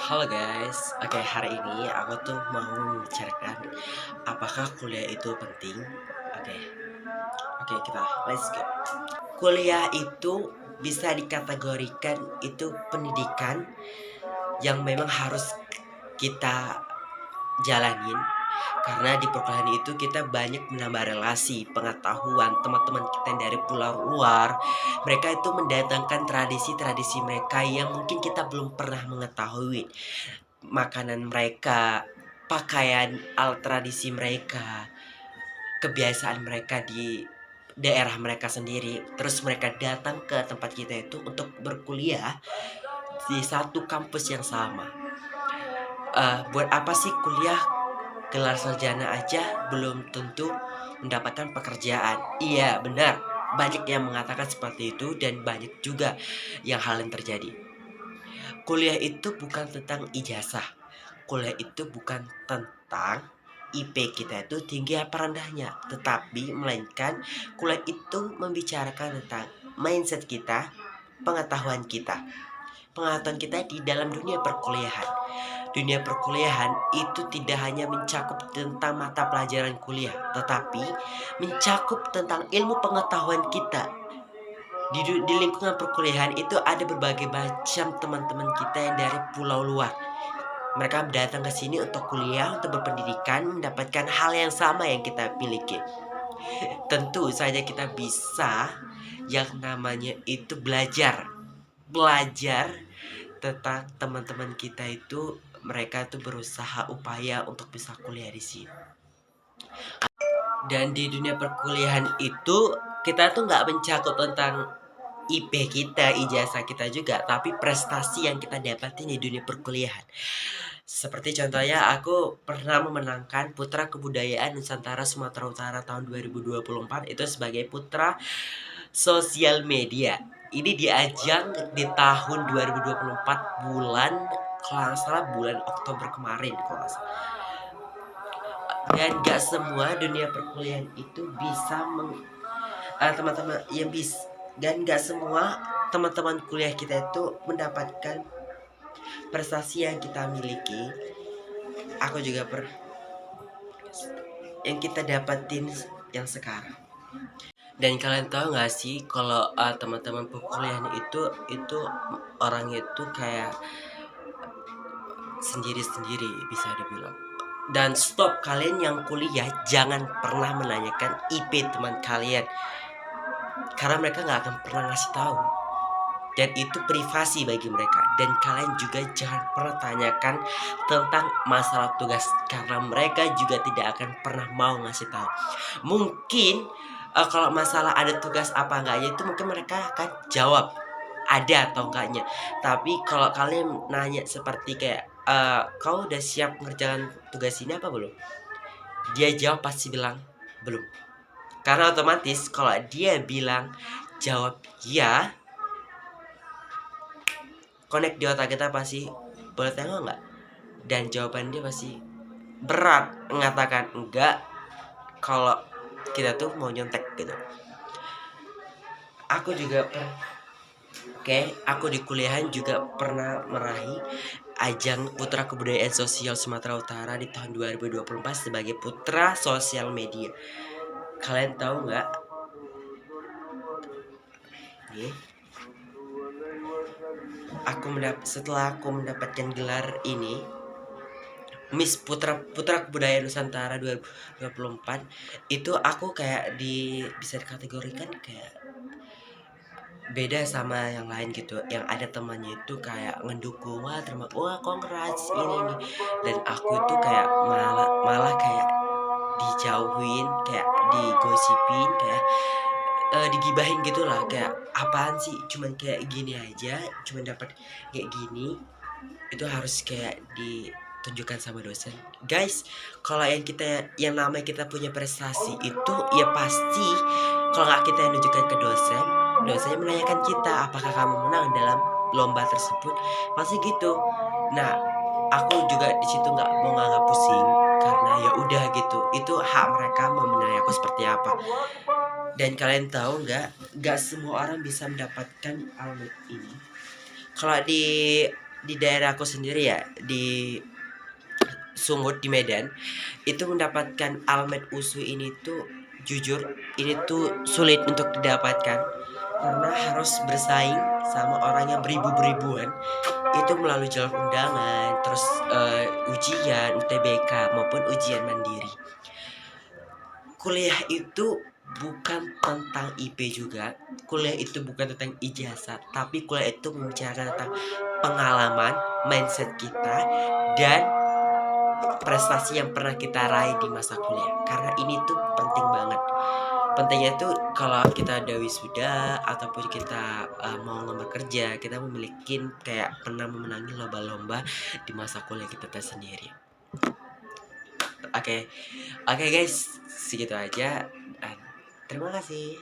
Halo guys, oke hari ini aku tuh mau membicarakan apakah kuliah itu penting. Oke, oke kita let's go. Kuliah itu bisa dikategorikan itu pendidikan yang memang harus kita jalanin karena di perkuliahan itu kita banyak menambah relasi, pengetahuan teman-teman kita yang dari pulau luar. Mereka itu mendatangkan tradisi-tradisi mereka yang mungkin kita belum pernah mengetahui, makanan mereka, pakaian al tradisi mereka, kebiasaan mereka di daerah mereka sendiri. Terus mereka datang ke tempat kita itu untuk berkuliah di satu kampus yang sama. Buat apa sih kuliah? Gelar sarjana aja belum tentu mendapatkan pekerjaan. Iya benar, banyak yang mengatakan seperti itu dan banyak juga yang hal yang terjadi. Kuliah itu bukan tentang ijazah. Kuliah itu bukan tentang IP kita itu tinggi apa rendahnya, tetapi melainkan kuliah itu membicarakan tentang mindset kita, pengetahuan kita. Pengetahuan kita di dalam dunia perkuliahan. Dunia perkuliahan itu tidak hanya mencakup tentang mata pelajaran kuliah, tetapi mencakup tentang ilmu pengetahuan kita. Di lingkungan perkuliahan itu ada berbagai macam teman-teman kita yang dari pulau luar. Mereka datang ke sini untuk kuliah, untuk berpendidikan, mendapatkan hal yang sama yang kita miliki. Tentu saja kita bisa yang namanya itu belajar. Belajar tentang teman-teman kita itu, mereka tuh berusaha upaya untuk bisa kuliah di sini. Dan di dunia perkuliahan itu kita tuh nggak mencakup tentang IP kita, ijazah kita juga, tapi prestasi yang kita dapatin di dunia perkuliahan. Seperti contohnya aku pernah memenangkan Putra Kebudayaan Nusantara Sumatera Utara tahun 2024 itu sebagai putra sosial media. Ini di ajang di tahun 2024 bulan, kalau nggak salah bulan Oktober kemarin kalau nggak salah. Dan gak semua dunia perkuliahan itu bisa teman-teman yang bisa, dan gak semua teman-teman kuliah kita itu mendapatkan prestasi yang kita miliki. Aku juga yang kita dapatin yang sekarang. Dan kalian tahu gak sih kalau teman-teman perkuliahan itu orangnya itu kayak sendiri-sendiri bisa dibilang. Dan stop, kalian yang kuliah jangan pernah menanyakan IP teman kalian, karena mereka nggak akan pernah ngasih tahu, dan itu privasi bagi mereka. Dan kalian juga jangan pernah tanyakan tentang masalah tugas, karena mereka juga tidak akan pernah mau ngasih tahu. Mungkin kalau masalah ada tugas apa enggaknya itu mungkin mereka akan jawab ada atau enggaknya. Tapi kalau kalian nanya seperti kayak kau udah siap ngerjakan tugas ini apa belum, dia jawab pasti bilang belum. Karena otomatis kalau dia bilang jawab ya, connect di otak kita pasti boleh tengok nggak, dan jawaban dia pasti berat mengatakan enggak kalau kita tuh mau nyontek gitu. Aku juga aku di kuliahan juga pernah meraih ajang Putra Kebudayaan Sosial Sumatera Utara di tahun 2024 sebagai putra sosial media. Kalian tahu nggak? Nih, setelah aku mendapatkan gelar ini, Miss Putra Kebudayaan Nusantara 2024, itu aku kayak bisa dikategorikan kayak beda sama yang lain gitu, yang ada temannya itu kayak ngedukung, wah congrats ini, dan aku itu kayak malah kayak dijauhin, kayak digosipin, kayak digibahin gitulah, kayak apaan sih cuman kayak gini aja, cuman dapat kayak gini, itu harus kayak ditunjukkan sama dosen. Guys, kalau yang namanya kita punya prestasi itu ya pasti kalau nggak kita yang nunjukkan ke dosen, dosennya menanyakan kita apakah kamu menang dalam lomba tersebut, pasti gitu. Nah, aku juga di situ nggak mau nganggap pusing, karena ya udah gitu, itu hak mereka mau menilai aku seperti apa. Dan kalian tahu nggak semua orang bisa mendapatkan almet ini. Kalau di di daerahku sendiri ya, di Sumut di Medan, itu mendapatkan Almed Usu ini tuh jujur ini tuh sulit untuk didapatkan karena harus bersaing sama orang yang beribu-ribuan itu melalui jalur undangan, terus ujian UTBK maupun ujian mandiri. Kuliah itu bukan tentang IP juga, kuliah itu bukan tentang ijazah, tapi kuliah itu membicarakan tentang pengalaman, mindset kita, dan prestasi yang pernah kita raih di masa kuliah. Karena ini tuh penting banget. Pentingnya tuh kalau kita udah wisuda ataupun kita mau ngelamar kerja, kita memiliki kayak pernah memenangi lomba-lomba di masa kuliah kita sendiri. Oke, oke guys, segitu aja. Dan terima kasih.